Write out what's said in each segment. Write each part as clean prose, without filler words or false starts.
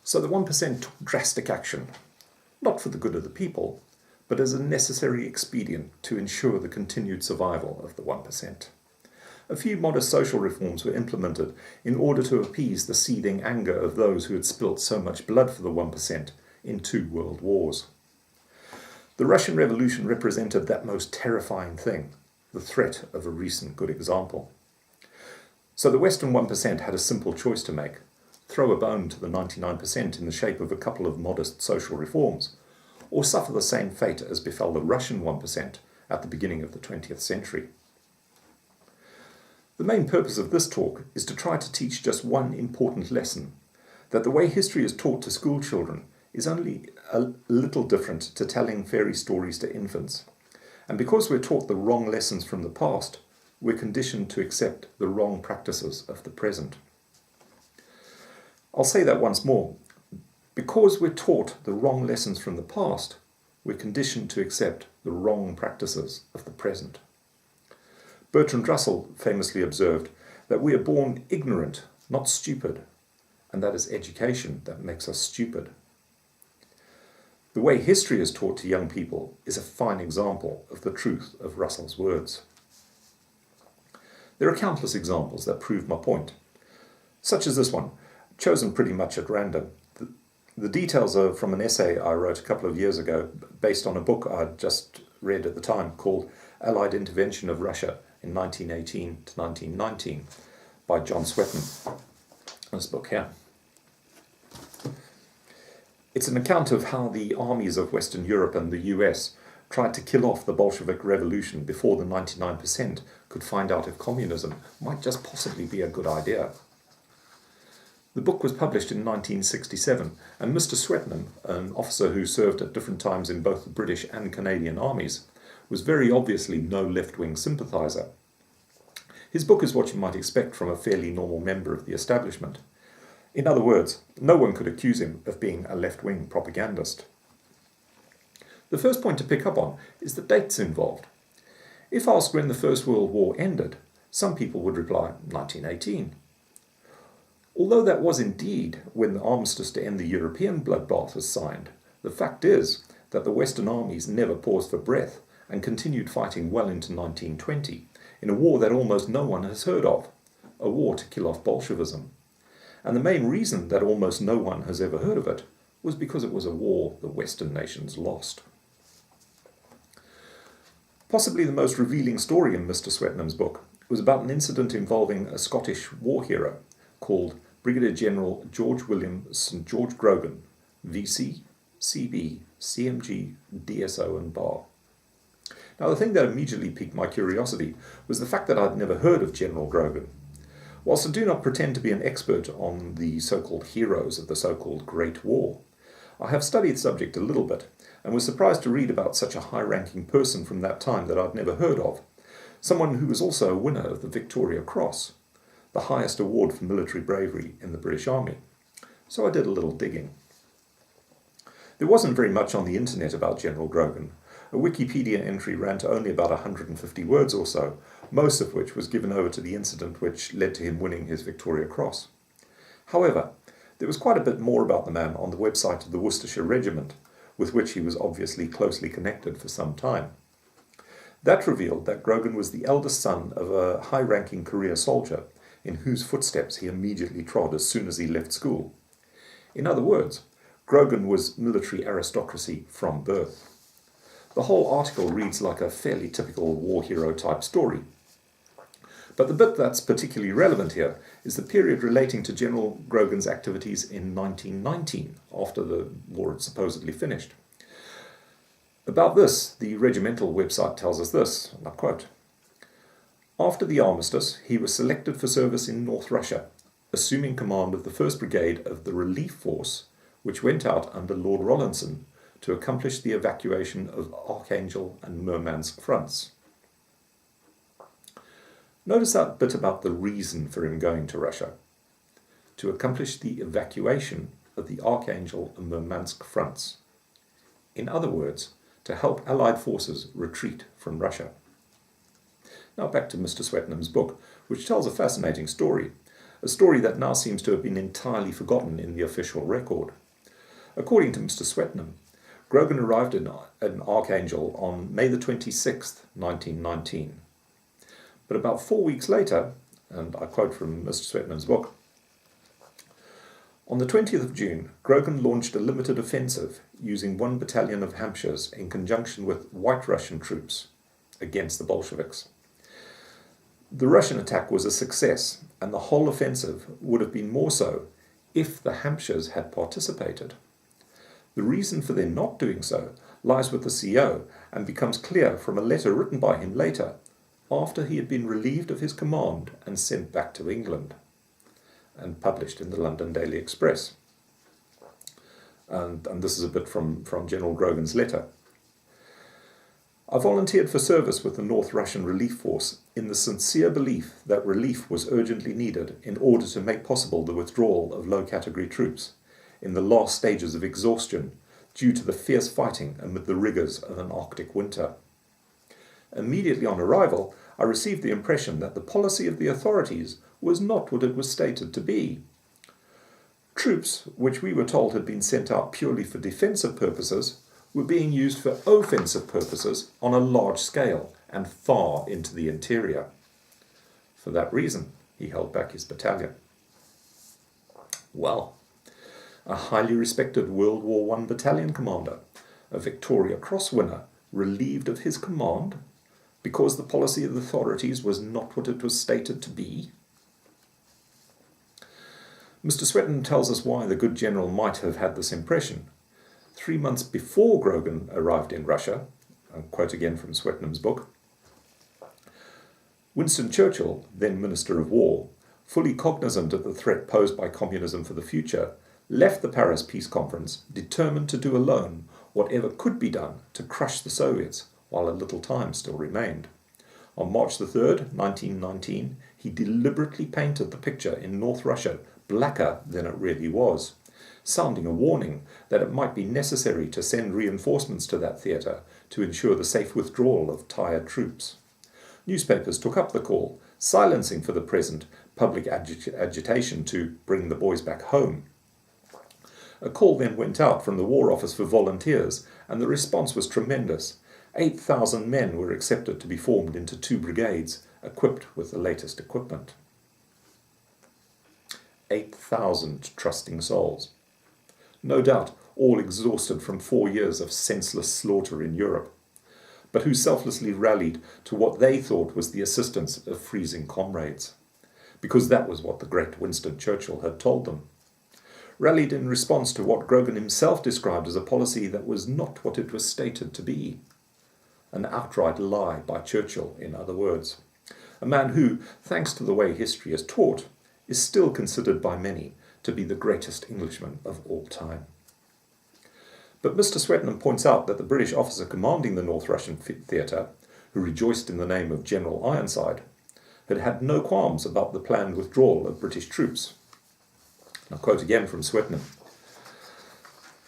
So the 1% took drastic action, not for the good of the people, but as a necessary expedient to ensure the continued survival of the 1%. A few modest social reforms were implemented in order to appease the seething anger of those who had spilt so much blood for the 1% in 2 world wars. The Russian Revolution represented that most terrifying thing, the threat of a recent good example. So the Western 1% had a simple choice to make: throw a bone to the 99% in the shape of a couple of modest social reforms, or suffer the same fate as befell the Russian 1% at the beginning of the 20th century. The main purpose of this talk is to try to teach just one important lesson, that the way history is taught to school children is only a little different to telling fairy stories to infants. And because we're taught the wrong lessons from the past, we're conditioned to accept the wrong practices of the present. I'll say that once more. Because we're taught the wrong lessons from the past, we're conditioned to accept the wrong practices of the present. Bertrand Russell famously observed that we are born ignorant, not stupid, and that it's education that makes us stupid. The way history is taught to young people is a fine example of the truth of Russell's words. There are countless examples that prove my point, such as this one, chosen pretty much at random. The details are from an essay I wrote a couple of years ago based on a book I'd just read at the time called Allied Intervention of Russia in 1918 to 1919 by John Swetnam. This book here. It's an account of how the armies of Western Europe and the US tried to kill off the Bolshevik Revolution before the 99% could find out if communism might just possibly be a good idea. The book was published in 1967, and Mr. Swetnam, an officer who served at different times in both the British and Canadian armies, was very obviously no left-wing sympathiser. His book is what you might expect from a fairly normal member of the establishment. In other words, no one could accuse him of being a left-wing propagandist. The first point to pick up on is the dates involved. If asked when the First World War ended, some people would reply 1918. Although that was indeed when the armistice to end the European bloodbath was signed, the fact is that the Western armies never paused for breath and continued fighting well into 1920, in a war that almost no one has heard of, a war to kill off Bolshevism. And the main reason that almost no one has ever heard of it was because it was a war the Western nations lost. Possibly the most revealing story in Mr. Swetnam's book was about an incident involving a Scottish war hero called Brigadier General George William St. George Grogan, VC, CB, CMG, DSO and Bar. Now the thing that immediately piqued my curiosity was the fact that I'd never heard of General Grogan. Whilst I do not pretend to be an expert on the so-called heroes of the so-called Great War, I have studied the subject a little bit and was surprised to read about such a high-ranking person from that time that I'd never heard of, someone who was also a winner of the Victoria Cross, the highest award for military bravery in the British Army. So I did a little digging. There wasn't very much on the internet about General Grogan. A Wikipedia entry ran to only about 150 words or so, most of which was given over to the incident which led to him winning his Victoria Cross. However, there was quite a bit more about the man on the website of the Worcestershire Regiment, with which he was obviously closely connected for some time. That revealed that Grogan was the eldest son of a high-ranking career soldier, in whose footsteps he immediately trod as soon as he left school. In other words, Grogan was military aristocracy from birth. The whole article reads like a fairly typical war hero type story. But the bit that's particularly relevant here is the period relating to General Grogan's activities in 1919, after the war had supposedly finished. About this, the regimental website tells us this, and I quote, "After the armistice, he was selected for service in North Russia, assuming command of the 1st Brigade of the Relief Force, which went out under Lord Rawlinson to accomplish the evacuation of Archangel and Murmansk fronts." Notice that bit about the reason for him going to Russia. To accomplish the evacuation of the Archangel and Murmansk fronts. In other words, to help Allied forces retreat from Russia. Now back to Mr. Swetnam's book, which tells a fascinating story. a story that now seems to have been entirely forgotten in the official record. According to Mr. Swetnam, Grogan arrived in Archangel on May the 26th, 1919. But about 4 weeks later, and I quote from Mr. Swetnam's book, on the 20th of June, Grogan launched a limited offensive using 1 battalion of Hampshires in conjunction with White Russian troops against the Bolsheviks. The Russian attack was a success, and the whole offensive would have been more so if the Hampshires had participated. The reason for their not doing so lies with the CO and becomes clear from a letter written by him later, after he had been relieved of his command and sent back to England, and published in the London Daily Express. And this is a bit from General Grogan's letter. I volunteered for service with the North Russian Relief Force in the sincere belief that relief was urgently needed in order to make possible the withdrawal of low-category troops in the last stages of exhaustion due to the fierce fighting amid the rigours of an Arctic winter. Immediately on arrival, I received the impression that the policy of the authorities was not what it was stated to be. Troops, which we were told had been sent out purely for defensive purposes, were being used for offensive purposes on a large scale and far into the interior. For that reason, he held back his battalion. Well, a highly respected World War I battalion commander, a Victoria Cross winner, relieved of his command because the policy of the authorities was not what it was stated to be? Mr. Swetnam tells us why the good general might have had this impression. 3 months before Grogan arrived in Russia, I quote again from Swetnam's book, Winston Churchill, then Minister of War, fully cognizant of the threat posed by communism for the future, left the Paris Peace Conference determined to do alone whatever could be done to crush the Soviets while a little time still remained. On March the 3rd, 1919, he deliberately painted the picture in North Russia blacker than it really was, sounding a warning that it might be necessary to send reinforcements to that theatre to ensure the safe withdrawal of tired troops. Newspapers took up the call, silencing for the present public agitation to bring the boys back home. A call then went out from the War Office for volunteers, and the response was tremendous. 8,000 men were accepted to be formed into 2 brigades, equipped with the latest equipment. 8,000 trusting souls. No doubt all exhausted from 4 years of senseless slaughter in Europe, but who selflessly rallied to what they thought was the assistance of freezing comrades, because that was what the great Winston Churchill had told them. Rallied in response to what Grogan himself described as a policy that was not what it was stated to be. An outright lie by Churchill, in other words. A man who, thanks to the way history is taught, is still considered by many to be the greatest Englishman of all time. But Mr. Swetnam points out that the British officer commanding the North Russian theatre, who rejoiced in the name of General Ironside, had had no qualms about the planned withdrawal of British troops. I'll quote again from Swetnam.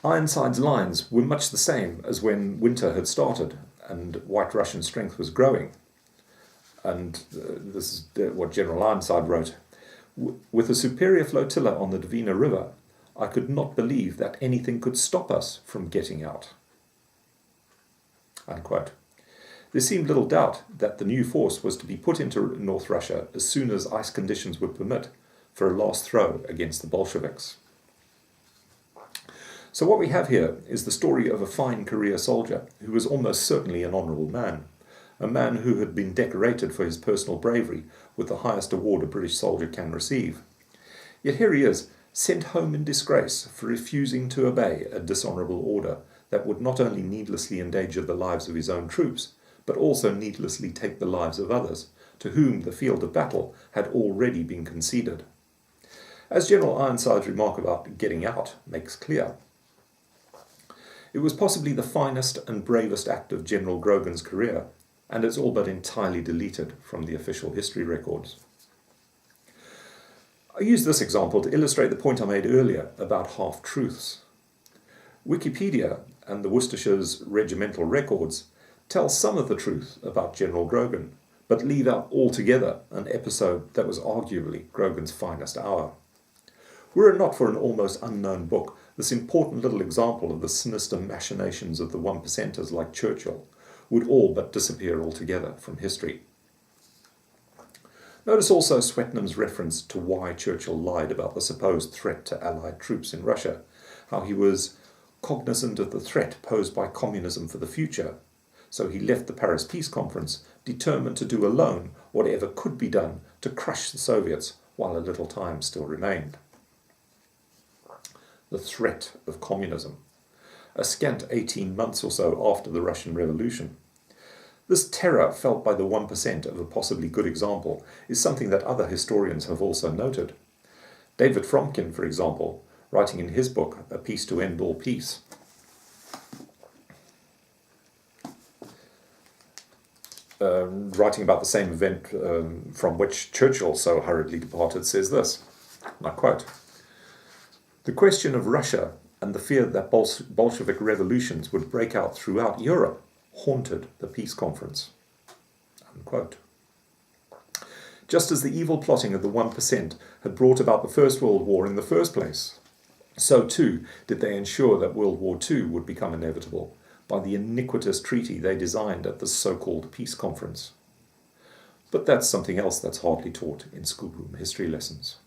Ironside's lines were much the same as when winter had started and White Russian strength was growing. And this is what General Ironside wrote. With a superior flotilla on the Dvina River, I could not believe that anything could stop us from getting out. Unquote. There seemed little doubt that the new force was to be put into North Russia as soon as ice conditions would permit, for a last throw against the Bolsheviks. So what we have here is the story of a fine career soldier who was almost certainly an honourable man, a man who had been decorated for his personal bravery with the highest award a British soldier can receive. Yet here he is, sent home in disgrace for refusing to obey a dishonourable order that would not only needlessly endanger the lives of his own troops, but also needlessly take the lives of others, to whom the field of battle had already been conceded. As General Ironside's remark about getting out makes clear, it was possibly the finest and bravest act of General Grogan's career, and it's all but entirely deleted from the official history records. I use this example to illustrate the point I made earlier about half-truths. Wikipedia and the Worcestershire's regimental records tell some of the truth about General Grogan, but leave out altogether an episode that was arguably Grogan's finest hour. Were it not for an almost unknown book, this important little example of the sinister machinations of the one-percenters like Churchill would all but disappear altogether from history. Notice also Swetnam's reference to why Churchill lied about the supposed threat to Allied troops in Russia, how he was cognizant of the threat posed by communism for the future, so he left the Paris Peace Conference determined to do alone whatever could be done to crush the Soviets while a little time still remained. The threat of communism, a scant 18 months or so after the Russian Revolution. This terror felt by the 1% of a possibly good example is something that other historians have also noted. David Fromkin, for example, writing in his book, A Peace to End All Peace, writing about the same event from which Churchill so hurriedly departed, says this, and I quote, "The question of Russia and the fear that Bolshevik revolutions would break out throughout Europe haunted the peace conference." Unquote. Just as the evil plotting of the 1% had brought about the First World War in the first place, so too did they ensure that World War II would become inevitable by the iniquitous treaty they designed at the so-called peace conference. But that's something else that's hardly taught in schoolroom history lessons.